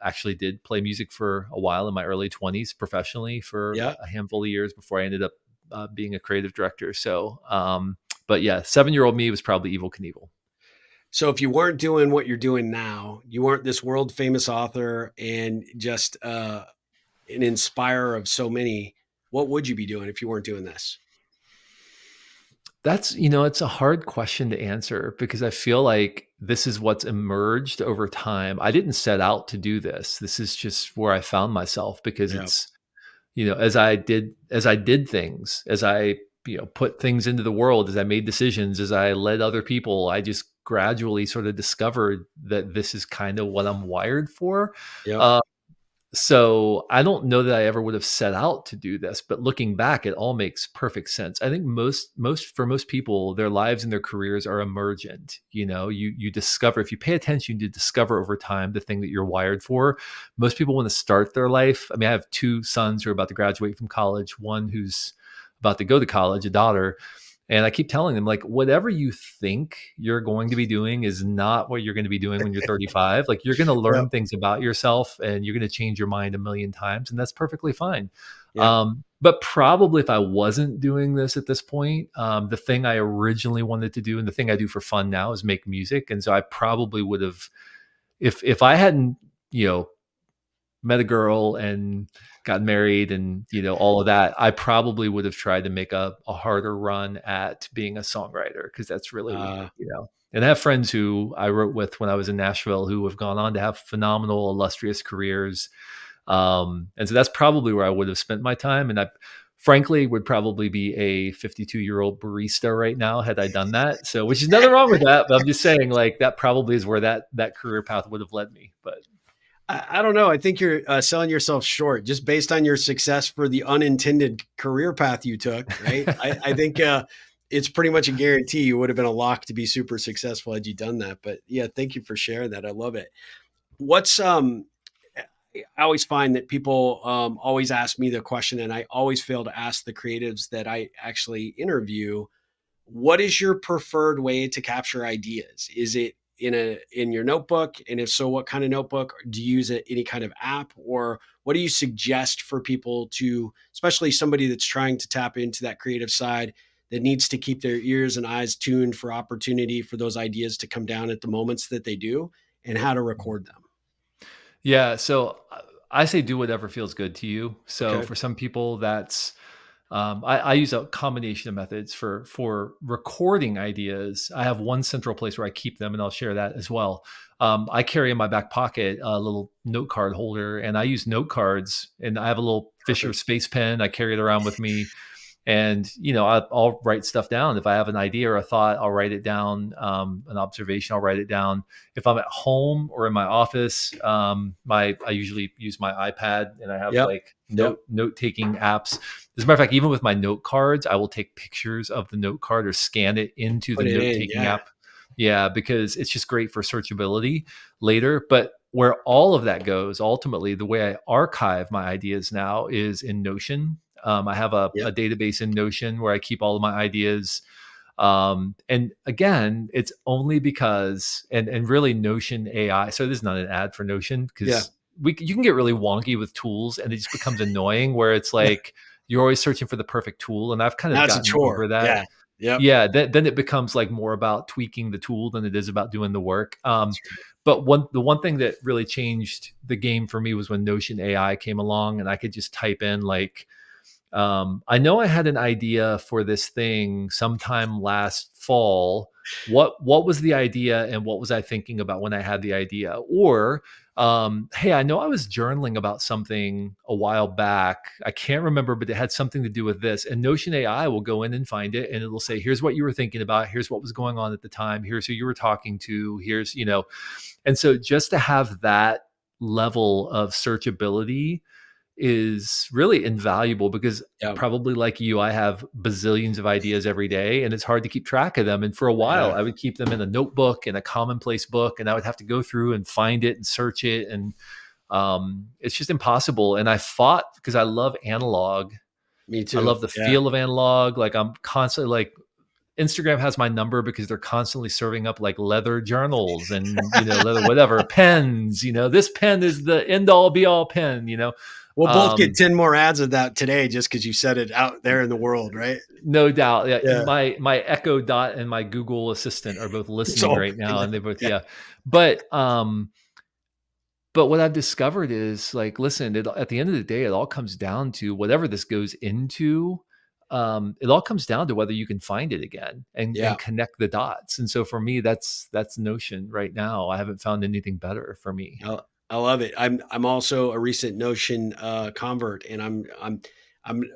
actually did play music for a while in my early 20s professionally for Yeah. a handful of years before I ended up being a creative director. So, but yeah, 7-year-old me was probably Evil Knievel. So if you weren't doing what you're doing now, you weren't this world famous author and just an inspirer of so many, what would you be doing if you weren't doing this? That's, it's a hard question to answer because I feel like this is what's emerged over time. I didn't set out to do this. This is just where I found myself because Yeah. it's, as I did things, as I, put things into the world, as I made decisions, as I led other people, I just gradually sort of discovered that this is kind of what I'm wired for. Yep. Uh, so I don't know that I ever would have set out to do this, but looking back, it all makes perfect sense. I think most people, their lives and their careers are emergent. You discover, if you pay attention, you discover over time the thing that you're wired for. Most people want to start their life. I mean, I have two sons who are about to graduate from college, one who's about to go to college, a daughter. And I keep telling them, like, whatever you think you're going to be doing is not what you're going to be doing when you're 35. Like, you're going to Yep. learn things about yourself and you're going to change your mind a million times. And that's perfectly fine. Yep. But probably if I wasn't doing this at this point, the thing I originally wanted to do and the thing I do for fun now is make music. And so I probably would have, if I hadn't, you know, met a girl and got married and all of that, I probably would have tried to make a harder run at being a songwriter because that's really, Uh, and I have friends who I wrote with when I was in Nashville who have gone on to have phenomenal illustrious careers. And so that's probably where I would have spent my time, and I frankly would probably be a 52-year-old barista right now had I done that. So, which is nothing wrong with that, but I'm just saying, like, that probably is where that career path would have led me. But I don't know. I think you're selling yourself short just based on your success for the unintended career path you took, right? I think it's pretty much a guarantee you would have been a lock to be super successful had you done that. But yeah, thank you for sharing that. I love it. What's I always find that people always ask me the question, and I always fail to ask the creatives that I actually interview, what is your preferred way to capture ideas? Is it in your notebook? And if so, what kind of notebook? Do you use any kind of app? Or what do you suggest for people to, especially somebody that's trying to tap into that creative side that needs to keep their ears and eyes tuned for opportunity for those ideas to come down at the moments that they do, and how to record them? yeah, so I say do whatever feels good to you. So Okay. for some people, that's I use a combination of methods for recording ideas. I have one central place where I keep them, and I'll share that as well. I carry in my back pocket a little note card holder, and I use note cards. And I have a little Fisher Perfect. Space Pen. I carry it around with me, and I'll write stuff down. If I have an idea or a thought, I'll write it down. An observation, I'll write it down. If I'm at home or in my office, my I usually use my iPad, and I have Yep. like Yep. note taking apps. As a matter of fact, even with my note cards, I will take pictures of the note card or scan it into the Put it note in. taking Yeah. app. Yeah, because it's just great for searchability later. But where all of that goes, ultimately, the way I archive my ideas now is in Notion. I have Yep. a database in Notion where I keep all of my ideas. And again, it's only because, and really Notion AI. So this is not an ad for Notion Yeah. because you can get really wonky with tools and it just becomes annoying where it's like you're always searching for the perfect tool. And I've kind of Now it's a gotten chore. over that. Yeah. Yep. Yeah, then it becomes like more about tweaking the tool than it is about doing the work. That's But the one thing that really changed the game for me was when Notion AI came along, and I could just type in like I know I had an idea for this thing sometime last fall. What was the idea, and what was I thinking about when I had the idea? Or hey, I know I was journaling about something a while back. I can't remember, but it had something to do with this. And Notion AI will go in and find it, and it'll say, "Here's what you were thinking about. Here's what was going on at the time. Here's who you were talking to. Here's And so just to have that level of searchability is really invaluable, because Yeah. probably like you, I have bazillions of ideas every day and it's hard to keep track of them. And for a while, Yeah. I would keep them in a notebook, in a commonplace book, and I would have to go through and find it and search it. And it's just impossible. And I fought because I love analog. Me I too. love the Yeah. feel of analog. Like I'm constantly like, Instagram has my number because they're constantly serving up like leather journals and leather whatever pens. This pen is the end all be all pen. We'll both get Um, 10 more ads of that today just because you said it out there in the world, right? no doubt. Yeah, Yeah. my Echo Dot and my Google Assistant are both It's listening all right now, yeah. and they both, Yeah. yeah. But but what I've discovered is, like, listen, at the end of the day, it all comes down to whatever this goes into. It all comes down to whether you can find it again and Yeah. connect the dots. And so for me, that's Notion right now. I haven't found anything better for me. I love it. I'm also a recent Notion convert, and I'm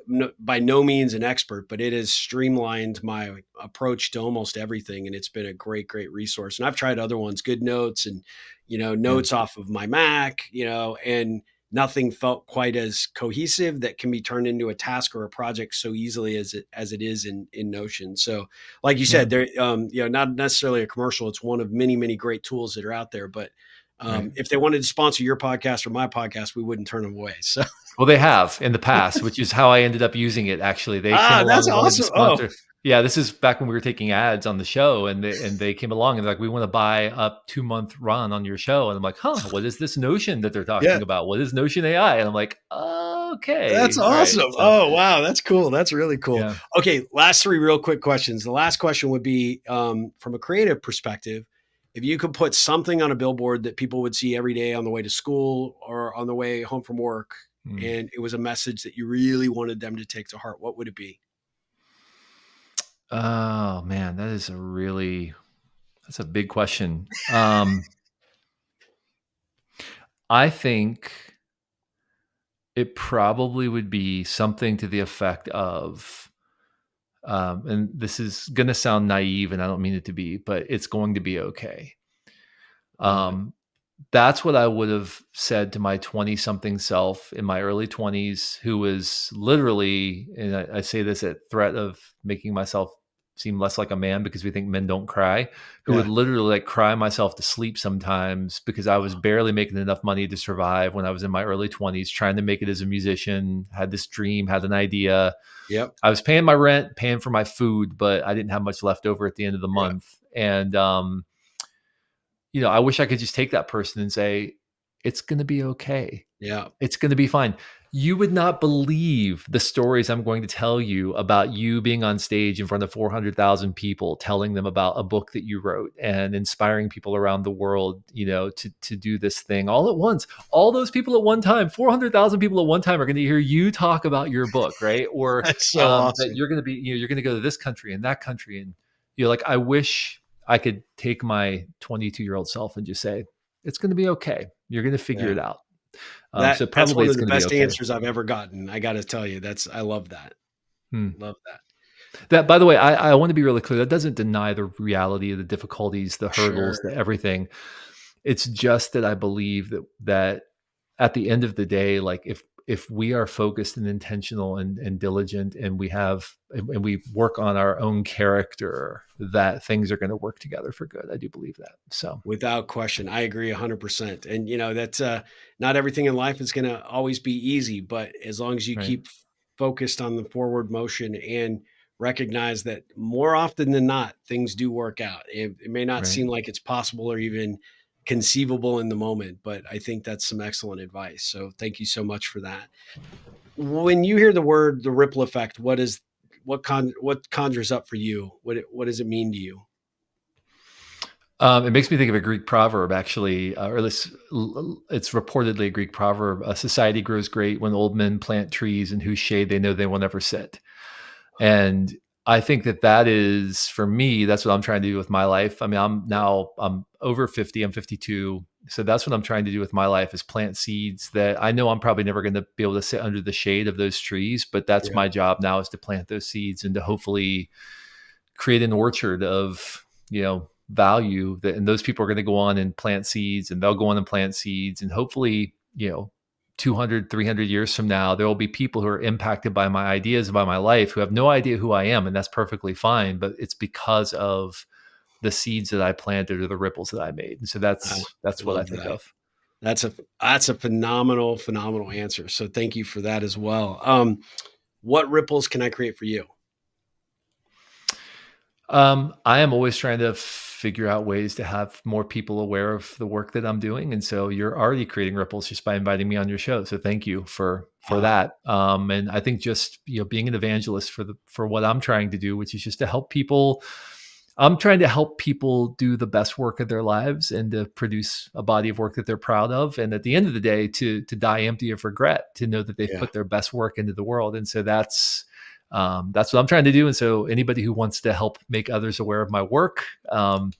no, by no means an expert, but it has streamlined my approach to almost everything, and it's been a great resource. And I've tried other ones, Good Notes, and Yeah. notes off of my Mac, and nothing felt quite as cohesive that can be turned into a task or a project so easily as it is in Notion. So, like you Yeah. said, there, not necessarily a commercial. It's one of many great tools that are out there, but Right. if they wanted to sponsor your podcast or my podcast, we wouldn't turn them away. So, Well, they have in the past, which is how I ended up using it, actually. They came along that's and wanted to awesome. Oh, sponsor. Yeah, this is back when we were taking ads on the show, and they came along and they're like, "We wanna buy a 2-month run on your show." And I'm like, "Huh, what is this Notion that they're yeah, talking about? What is Notion AI?" And I'm like, that's "Okay, alright." awesome. So, Oh, wow, that's cool. That's really cool. yeah. Okay, last three real quick questions. The last question would be from a creative perspective, if you could put something on a billboard that people would see every day on the way to school or on the way home from work, Mm. and it was a message that you really wanted them to take to heart, what would it be? Oh, man, that's a big question. I think it probably would be something to the effect of, and this is going to sound naive and I don't mean it to be, but it's going to be okay. Love it. Um, that's what I would have said to my 20 something self in my early 20s, who was literally, and I say this at threat of making myself seem less like a man because we think men don't cry, who would Yeah. literally like cry myself to sleep sometimes because I was barely making enough money to survive when I was in my early 20s, trying to make it as a musician, had this dream, had an idea. Yep. I was paying my rent, paying for my food, but I didn't have much left over at the end of the Yeah. month. And I wish I could just take that person and say, it's going to be okay. Yeah. It's going to be fine. You would not believe the stories I'm going to tell you about you being on stage in front of 400,000 people, telling them about a book that you wrote and inspiring people around the world, to do this thing all at once. All those people at one time, 400,000 people at one time are going to hear you talk about your book, right? Or That's so that awesome. you're going to be, you're going to go to this country and that country. And you're like, I wish I could take my 22-year-old self and just say, it's going to be okay. You're going to figure Yeah. it out. So That's probably one it's of the going to be best okay. answers I've ever gotten. I gotta tell you, I love that. Hmm. Love that. That, by the way, I want to be really clear. That doesn't deny the reality of the difficulties, the hurdles, Sure. the everything. It's just that I believe that at the end of the day, like if we are focused and intentional and diligent, and we work on our own character, that things are going to work together for good. I do believe that. So, Without question. I agree 100%. And that's not everything in life is gonna always be easy, but as long as you right, keep focused on the forward motion and recognize that more often than not, things do work out. It may not right. seem like it's possible or even conceivable in the moment, but I think that's some excellent advice. So thank you so much for that. When you hear the ripple effect, what conjures up for you? What does it mean to you? It makes me think of a Greek proverb, actually, or at least it's reportedly a Greek proverb. A society grows great when old men plant trees in whose shade they know they will never sit. And I think that that is, for me, that's what I'm trying to do with my life. I mean, I'm over 50, I'm 52. So that's what I'm trying to do with my life, is plant seeds that I know I'm probably never going to be able to sit under the shade of those trees, but that's Yeah. my job now, is to plant those seeds and to hopefully create an orchard of, value, that, and those people are going to go on and plant seeds, and they'll go on and plant seeds, and hopefully, 200, 300 years from now, there will be people who are impacted by my ideas, by my life, who have no idea who I am, and that's perfectly fine, but it's because of the seeds that I planted or the ripples that I made. And so I that's what I love think that. of. That's a phenomenal, phenomenal answer. So thank you for that as well. What ripples can I create for you? I am always trying to figure out ways to have more people aware of the work that I'm doing, and so you're already creating ripples just by inviting me on your show. So thank you for Uh, that. And I think just, being an evangelist for what I'm trying to do, which is just to help people. I'm trying to help people do the best work of their lives and to produce a body of work that they're proud of, and at the end of the day, to die empty of regret, to know that they've yeah. put their best work into the world. And so that's what I'm trying to do. And so anybody who wants to help make others aware of my work,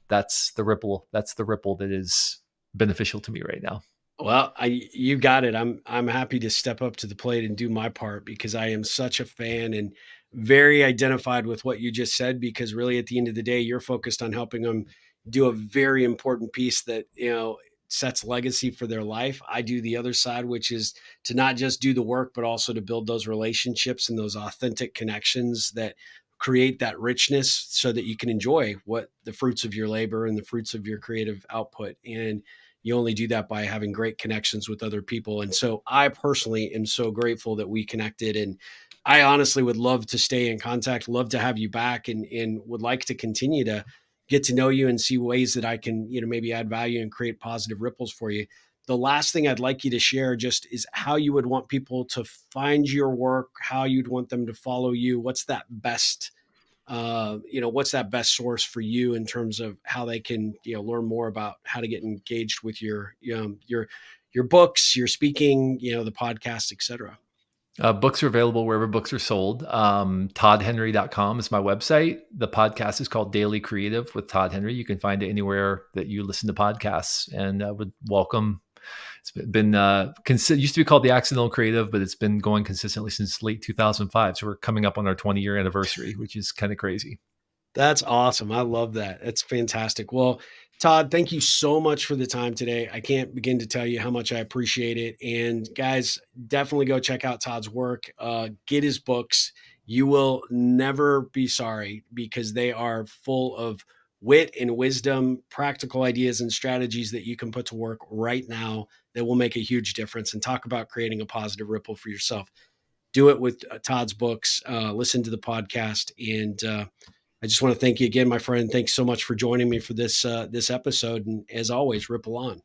that's the ripple. That's the ripple that is beneficial to me right now. Well, you got it. I'm happy to step up to the plate and do my part because I am such a fan and very identified with what you just said, because really at the end of the day you're focused on helping them do a very important piece that, sets legacy for their life. I do the other side, which is to not just do the work but also to build those relationships and those authentic connections that create that richness so that you can enjoy what the fruits of your labor and the fruits of your creative output. And you only do that by having great connections with other people. And so I personally am so grateful that we connected. And I honestly would love to stay in contact, love to have you back, and would like to continue to get to know you and see ways that I can, maybe add value and create positive ripples for you. The last thing I'd like you to share just is how you would want people to find your work, how you'd want them to follow you. What's that best source for you in terms of how they can, learn more about how to get engaged with your books, your speaking, the podcast, etc. Books are available wherever books are sold. ToddHenry.com is my website. The podcast is called Daily Creative with Todd Henry. You can find it anywhere that you listen to podcasts, and I would welcome. It's been used to be called The Accidental Creative, but it's been going consistently since late 2005. So we're coming up on our 20-year anniversary, which is kind of crazy. That's awesome. I love that. That's fantastic. Well, Todd, thank you so much for the time today. I can't begin to tell you how much I appreciate it. And guys, definitely go check out Todd's work. Get his books. You will never be sorry because they are full of wit and wisdom, practical ideas and strategies that you can put to work right now that will make a huge difference. And talk about creating a positive ripple for yourself. Do it with Todd's books. Listen to the podcast, and I just want to thank you again, my friend. Thanks so much for joining me for this episode. And as always, ripple on.